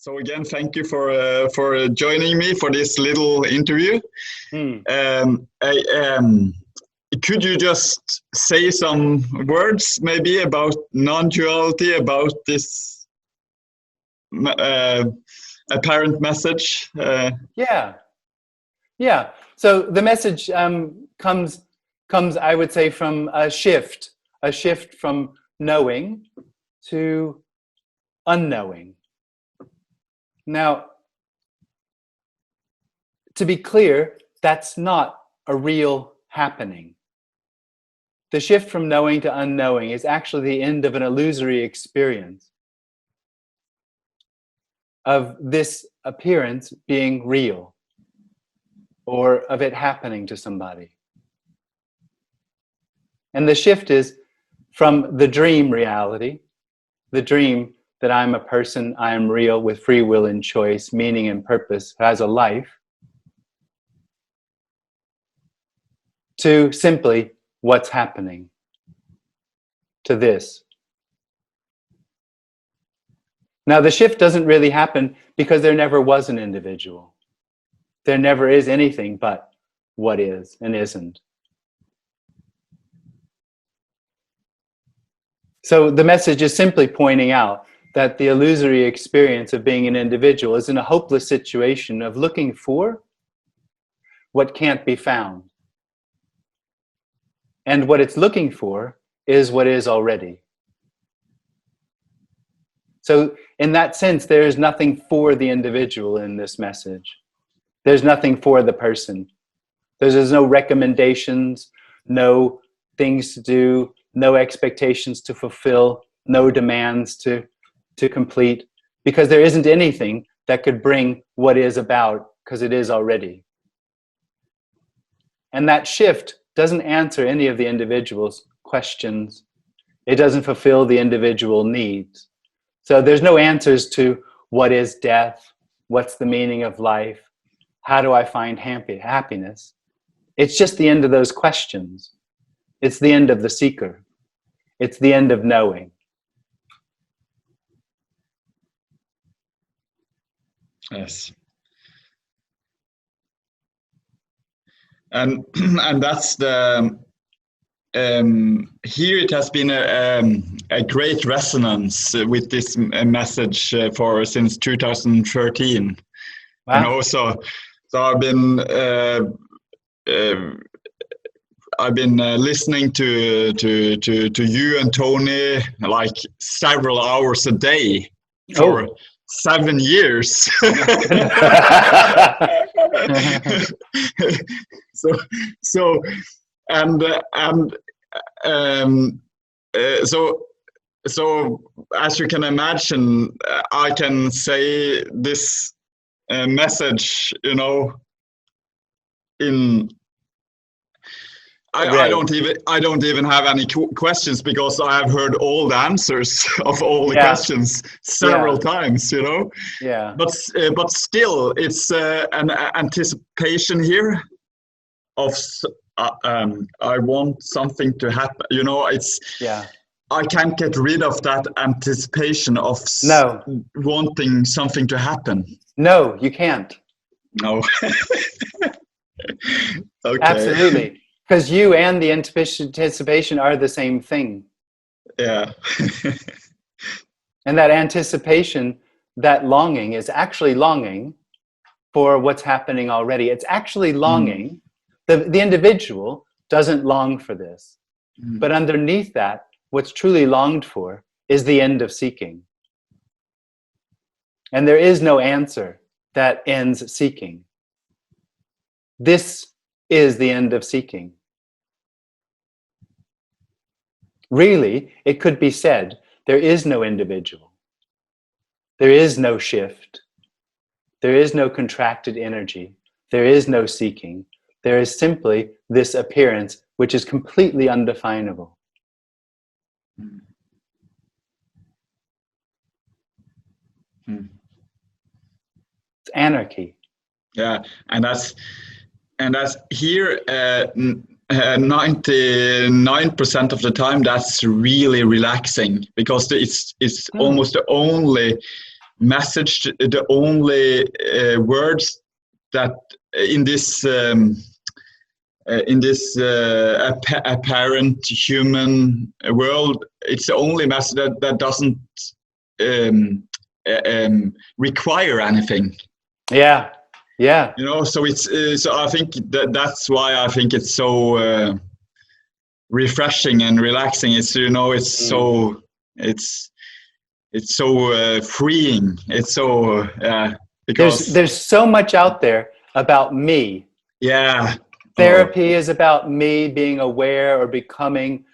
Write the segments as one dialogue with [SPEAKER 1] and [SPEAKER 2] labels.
[SPEAKER 1] So again, thank you for joining me for this little interview. Could you just say some words maybe about non-duality, about this apparent message?
[SPEAKER 2] Yeah. So the message comes, I would say, from a shift from knowing to unknowing. Now, to be clear, that's not a real happening. The shift from knowing to unknowing is actually the end of an illusory experience of this appearance being real, or of it happening to somebody. And the shift is from the dream reality, the dream that I'm a person, I am real with free will and choice, meaning and purpose, has a life, to simply what's happening, to this. Now, the shift doesn't really happen because there never was an individual. There never is anything but what is and isn't. So the message is simply pointing out that the illusory experience of being an individual is in a hopeless situation of looking for what can't be found. And what it's looking for is what is already. So in that sense, there is nothing for the individual in this message. There's nothing for the person. There's no recommendations, no things to do, no expectations to fulfill, no demands to complete, because there isn't anything that could bring what is about, because it is already. And that shift doesn't answer any of the individual's questions. It doesn't fulfill the individual needs. So there's no answers to what is death, what's the meaning of life, how do I find happiness. It's just the end of those questions. It's the end of the seeker. It's the end of knowing.
[SPEAKER 1] Yes. And that's the here it has been a great resonance with this message for since 2013.
[SPEAKER 2] Wow.
[SPEAKER 1] And also, so I've been listening to you and Tony like several hours a day for 7 years. So as you can imagine, I can say this message, you know, in I don't even have any questions, because I have heard all the answers of all the questions several times, you know.
[SPEAKER 2] Yeah.
[SPEAKER 1] But still, it's an anticipation here of I want something to happen. You know, it's I can't get rid of that anticipation of wanting something to happen.
[SPEAKER 2] No, you can't.
[SPEAKER 1] No. Okay.
[SPEAKER 2] Absolutely. Because you and the anticipation are the same thing.
[SPEAKER 1] Yeah.
[SPEAKER 2] And that anticipation, that longing, is actually longing for what's happening already. It's actually longing. The individual doesn't long for this. But underneath that, what's truly longed for is the end of seeking. And there is no answer that ends seeking. This is the end of seeking. Really, it could be said, there is no individual. There is no shift. There is no contracted energy. There is no seeking. There is simply this appearance, which is completely undefinable. It's anarchy.
[SPEAKER 1] Yeah, and that's here 99% of the time that's really relaxing, because it's almost the only message, the only words that in this apparent human world, it's the only message that doesn't require anything.
[SPEAKER 2] Yeah, yeah.
[SPEAKER 1] You know, so it's so I think that's why I think it's so refreshing and relaxing. It's, you know, it's so freeing. It's so because
[SPEAKER 2] there's so much out there about me.
[SPEAKER 1] Yeah.
[SPEAKER 2] Therapy is about me being aware or becoming,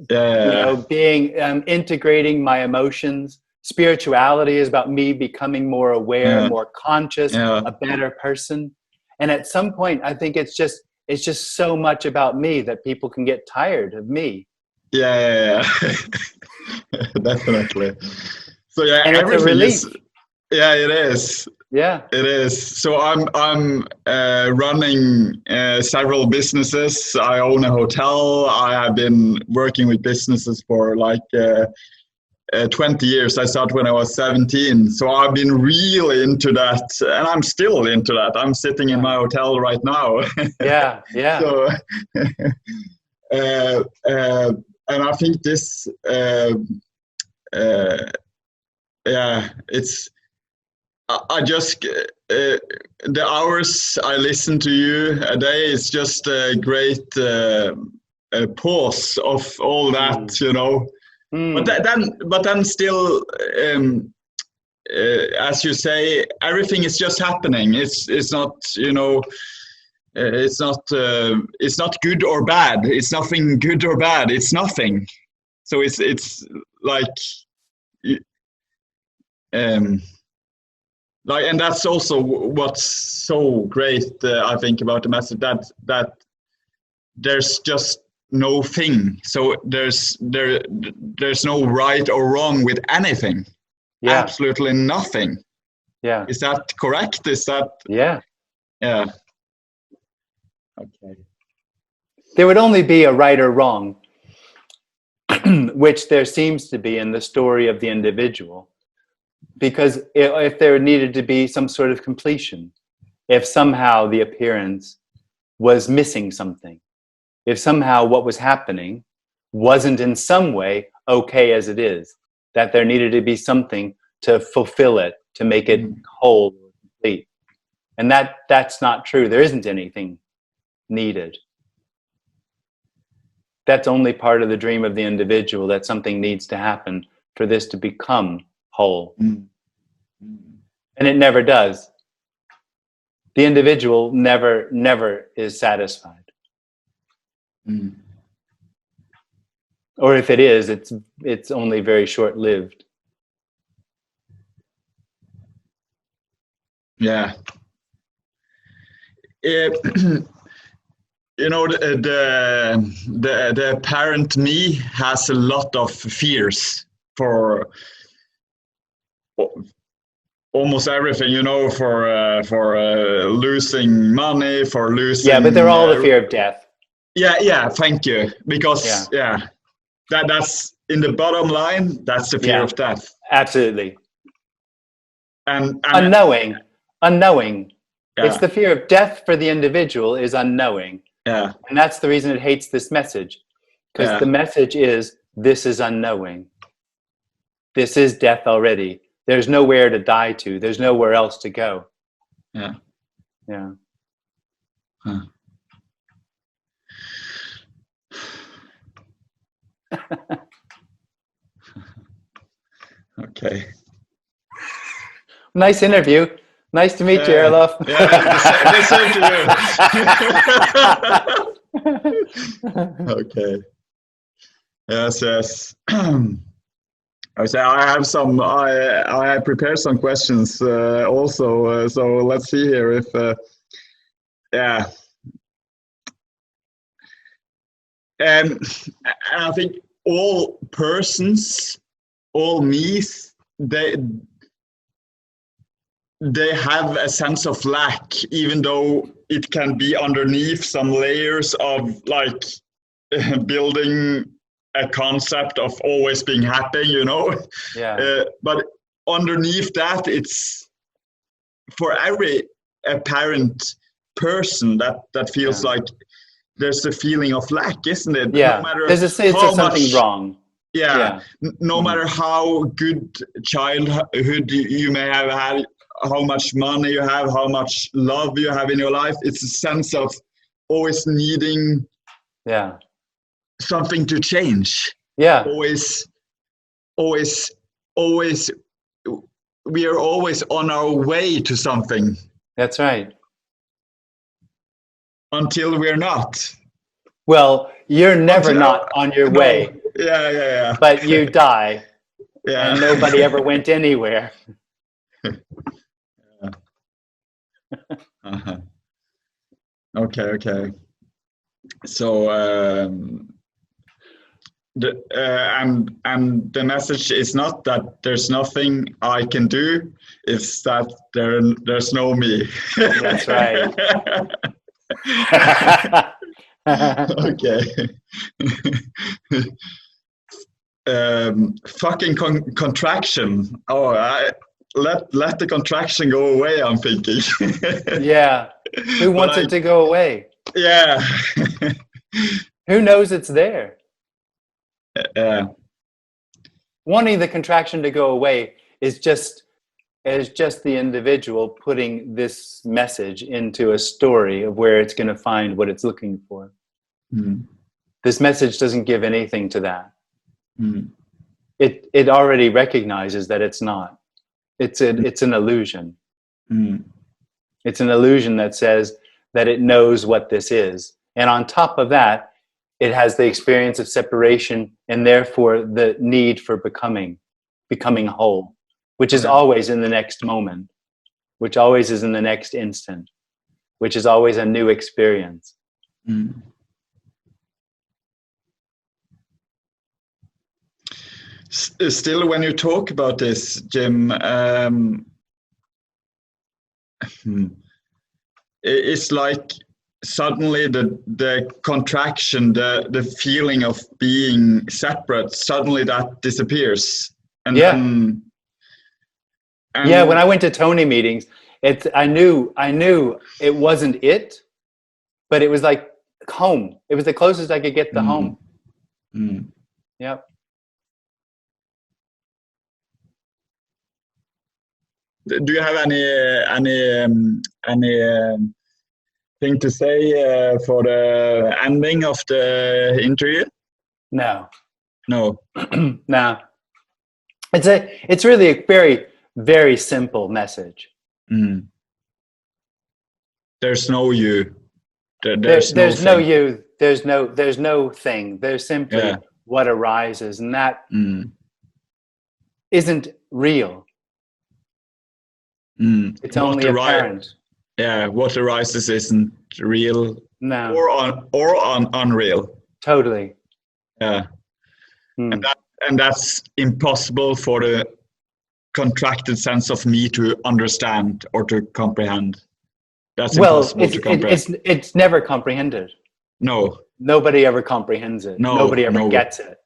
[SPEAKER 2] you know, being integrating my emotions. Spirituality is about me becoming more aware, more conscious, a better person. And at some point, I think it's just so much about me that people can get tired of me.
[SPEAKER 1] Yeah. Definitely. So yeah,
[SPEAKER 2] and
[SPEAKER 1] everything
[SPEAKER 2] it's a relief.
[SPEAKER 1] is. Yeah, it is.
[SPEAKER 2] Yeah,
[SPEAKER 1] it is. So I'm running several businesses. I own a hotel. I have been working with businesses for like 20 years. I started when I was 17. So I've been really into that, and I'm still into that. I'm sitting in my hotel right now.
[SPEAKER 2] Yeah.
[SPEAKER 1] So, and I think this, it's. I just the hours I listen to you a day is just a great pause of all that, you know. But then still, as you say, everything is just happening. It's not, you know, it's not good or bad. It's nothing good or bad. It's nothing. So it's like. Like, and that's also what's so great, I think, about the message, that there's just no thing. So there's no right or wrong with anything. Yeah. Absolutely nothing. Yeah. Is that correct? Is that?
[SPEAKER 2] Yeah.
[SPEAKER 1] Yeah. Okay.
[SPEAKER 2] There would only be a right or wrong, which there seems to be in the story of the individual. Because if there needed to be some sort of completion, if somehow the appearance was missing something, if somehow what was happening wasn't in some way okay as it is, that there needed to be something to fulfill it, to make it whole or complete. And that's not true. There isn't anything needed. That's only part of the dream of the individual, that something needs to happen for this to become whole. And it never does. The individual never is satisfied. Or if it is, it's only very short-lived.
[SPEAKER 1] Yeah. You know, the apparent me has a lot of fears for almost everything, you know, for losing money, for losing.
[SPEAKER 2] Yeah, but they're all the fear of death.
[SPEAKER 1] Yeah. Thank you, because that's in the bottom line. That's the fear of death.
[SPEAKER 2] Absolutely.
[SPEAKER 1] And
[SPEAKER 2] unknowing.
[SPEAKER 1] Yeah.
[SPEAKER 2] It's the fear of death for the individual is unknowing.
[SPEAKER 1] Yeah.
[SPEAKER 2] And that's the reason it hates this message, because the message is, this is unknowing. This is death already. There's nowhere to die to. There's nowhere else to go.
[SPEAKER 1] Yeah.
[SPEAKER 2] Yeah.
[SPEAKER 1] Huh. Okay.
[SPEAKER 2] Nice interview. Nice to meet you, Herlof.
[SPEAKER 1] Yeah, the same to you. Okay. Yes. I say I have some. I prepared some questions also. So let's see here if. And I think all persons, all me's, they have a sense of lack, even though it can be underneath some layers of like building a concept of always being happy, you know.
[SPEAKER 2] Yeah.
[SPEAKER 1] But underneath that, it's for every apparent person that feels like there's a feeling of lack, isn't it?
[SPEAKER 2] Yeah.
[SPEAKER 1] No matter
[SPEAKER 2] there's a sense
[SPEAKER 1] how
[SPEAKER 2] of something
[SPEAKER 1] much,
[SPEAKER 2] wrong.
[SPEAKER 1] yeah. No matter how good childhood you may have had, how much money you have, how much love you have in your life, it's a sense of always needing something to change.
[SPEAKER 2] Yeah.
[SPEAKER 1] Always, we are always on our way to something.
[SPEAKER 2] That's right.
[SPEAKER 1] Until we're not.
[SPEAKER 2] Well, you're never not on your way.
[SPEAKER 1] Yeah.
[SPEAKER 2] But you die.
[SPEAKER 1] Yeah.
[SPEAKER 2] And nobody ever went anywhere.
[SPEAKER 1] Uh-huh. Okay. So and the message is not that there's nothing I can do; it's that there's no me.
[SPEAKER 2] That's right.
[SPEAKER 1] Okay. Fucking contraction. Oh, let the contraction go away, I'm thinking.
[SPEAKER 2] Yeah. Who wants it to go away?
[SPEAKER 1] Yeah.
[SPEAKER 2] Who knows it's there?
[SPEAKER 1] Wanting
[SPEAKER 2] the contraction to go away is just the individual putting this message into a story of where it's going to find what it's looking for.
[SPEAKER 1] Mm.
[SPEAKER 2] This message doesn't give anything to that.
[SPEAKER 1] Mm.
[SPEAKER 2] It already recognizes that it's not. It's an illusion.
[SPEAKER 1] Mm.
[SPEAKER 2] It's an illusion that says that it knows what this is. And on top of that, it has the experience of separation and therefore the need for becoming whole, which is always in the next moment, which always is in the next instant, which is always a new experience.
[SPEAKER 1] Mm. Still, when you talk about this, Jim, it's like suddenly the contraction, the feeling of being separate, suddenly that disappears. And then,
[SPEAKER 2] when I went to Tony meetings, I knew it wasn't it, but it was like home. It was the closest I could get to home.
[SPEAKER 1] Mm.
[SPEAKER 2] Yep.
[SPEAKER 1] Do you have any thing to say for the ending of the interview?
[SPEAKER 2] No.
[SPEAKER 1] No.
[SPEAKER 2] No. It's really a very, very simple message.
[SPEAKER 1] Mm. There's no you.
[SPEAKER 2] There's no you. There's no thing. There's simply what arises, and that isn't real.
[SPEAKER 1] Mm.
[SPEAKER 2] It's only apparent.
[SPEAKER 1] What arises isn't real.
[SPEAKER 2] No.
[SPEAKER 1] Or unreal.
[SPEAKER 2] Totally.
[SPEAKER 1] Yeah. And that's impossible for the contracted sense of me to understand or to comprehend. That's impossible to comprehend.
[SPEAKER 2] It's never comprehended.
[SPEAKER 1] No.
[SPEAKER 2] Nobody ever comprehends it. Nobody ever gets it.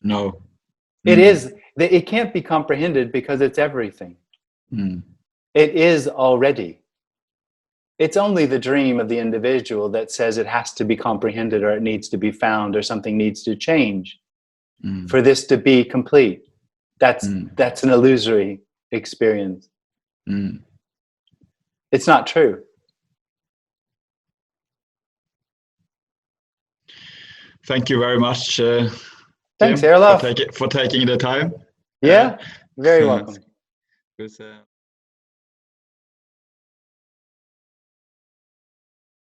[SPEAKER 1] No.
[SPEAKER 2] It can't be comprehended because it's everything.
[SPEAKER 1] Mm.
[SPEAKER 2] It is already. It's only the dream of the individual that says it has to be comprehended or it needs to be found or something needs to change for this to be complete. That's an illusory experience.
[SPEAKER 1] Mm.
[SPEAKER 2] It's not true.
[SPEAKER 1] Thank you very much,
[SPEAKER 2] Thanks,
[SPEAKER 1] Jim,
[SPEAKER 2] Herlof.
[SPEAKER 1] for taking the time.
[SPEAKER 2] Yeah, very welcome.